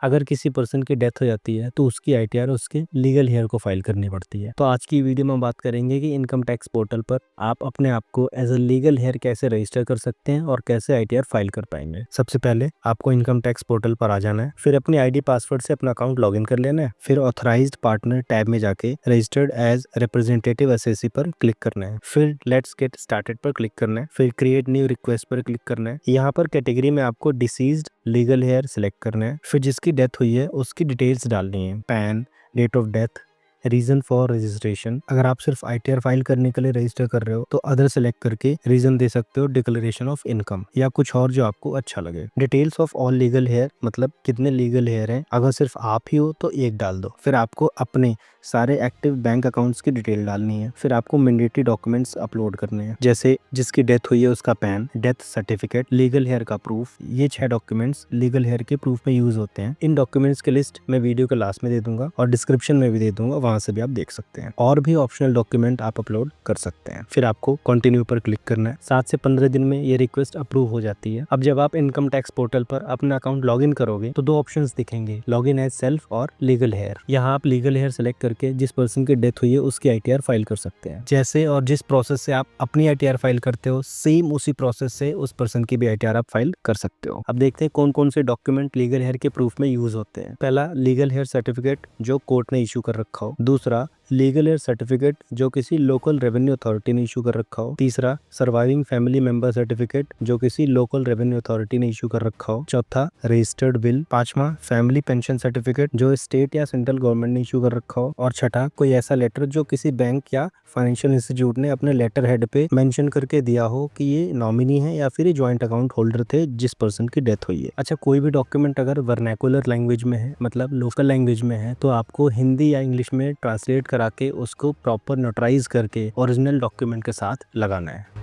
अगर किसी पर्सन की डेथ हो जाती है तो उसकी आईटीआर उसके लीगल हेयर को फाइल करनी पड़ती है। तो आज की वीडियो में बात करेंगे कि इनकम टैक्स पोर्टल पर आप अपने आप को एज अ लीगल हेयर कैसे रजिस्टर कर सकते हैं और कैसे आईटीआर फाइल कर पाएंगे। सबसे पहले आपको इनकम टैक्स पोर्टल पर आ जाना है, फिर अपनी आईडी पासवर्ड से अपना अकाउंट लॉगिन कर लेना है, फिर ऑथराइज्ड पार्टनर टैब में जाके रजिस्टर्ड एज रिप्रेजेंटेटिव एसएससी पर क्लिक करना है, फिर लेट्स गेट स्टार्टेड पर क्लिक करना है, फिर क्रिएट न्यू रिक्वेस्ट पर क्लिक करना है। यहाँ पर कैटेगरी में आपको डिसीज्ड लीगल हेयर सिलेक्ट करना है, फिर जिसकी डेथ हुई है उसकी डिटेल्स डालनी है, PAN, date of death, reason for registration. अगर आप सिर्फ आईटीआर फाइल करने के लिए रजिस्टर कर रहे हो तो अदर सेलेक्ट करके रीजन दे सकते हो, डिक्लेरेशन ऑफ इनकम या कुछ और जो आपको अच्छा लगे। Details of all legal heir, मतलब कितने लीगल हेयर हैं। अगर सिर्फ आप ही हो तो एक डाल दो। फिर आपको अपने सारे एक्टिव बैंक अकाउंट्स की डिटेल डालनी है। फिर आपको मैंडेटरी डॉक्यूमेंट्स अपलोड करने हैं, जैसे जिसकी डेथ हुई है उसका PAN, death certificate, legal heir का प्रूफ। ये 6 डॉक्यूमेंट्स लीगल हेयर के प्रूफ में यूज होते हैं। इन डॉक्यूमेंट्स की लिस्ट मैं वीडियो के लास्ट में दे दूंगा और डिस्क्रिप्शन में भी दे दूंगा, वहां से भी आप देख सकते हैं। और भी ऑप्शनल डॉक्यूमेंट आप अपलोड कर सकते हैं। फिर आपको कंटिन्यू पर क्लिक करना है। 7 से 15 दिन में ये रिक्वेस्ट अप्रूव हो जाती है। अब जब आप इनकम टैक्स पोर्टल पर अपना अकाउंट लॉगिन करोगे तो 2 ऑप्शंस दिखेंगे, लॉगिन एज सेल्फ और लीगल हेयर। यहाँ आप लीगल हेयर सेलेक्ट करके जिस पर्सन की डेथ हुई है उसकी आईटीआर फाइल कर सकते हैं। जैसे और जिस प्रोसेस से आप अपनी आईटीआर फाइल करते हो, सेम उसी प्रोसेस से उस पर्सन की भी आईटीआर आप फाइल कर सकते हो। अब देखते हैं कौन कौन से डॉक्यूमेंट लीगल हेयर के प्रूफ में यूज होते हैं। पहला, लीगल हेयर सर्टिफिकेट जो कोर्ट ने इशू कर रखा हो। दूसरा, लीगल हेयर सर्टिफिकेट जो किसी लोकल रेवेन्यू अथॉरिटी ने इशू कर रखा हो। तीसरा, सर्वाइविंग फैमिली मेंबर सर्टिफिकेट जो किसी लोकल रेवेन्यू अथॉरिटी ने इशू कर रखा हो। चौथा, रजिस्टर्ड बिल। पांचवा, फैमिली पेंशन सर्टिफिकेट जो स्टेट या सेंट्रल गवर्नमेंट ने इशू कर रखा हो। और छठा, कोई ऐसा लेटर जो किसी बैंक या फाइनेंशियल इंस्टीट्यूट ने अपने लेटर हेड पे मेंशन करके दिया हो कि ये नॉमिनी है या फिर ये ज्वाइंट अकाउंट होल्डर थे जिस पर्सन की डेथ हुई है। अच्छा, कोई भी डॉक्यूमेंट अगर वर्नाकुलर लैंग्वेज में है, मतलब लोकल लैंग्वेज में है, तो आपको हिंदी या इंग्लिश में ट्रांसलेट करा के उसको प्रॉपर नोटराइज करके ओरिजिनल डॉक्यूमेंट के साथ लगाना है।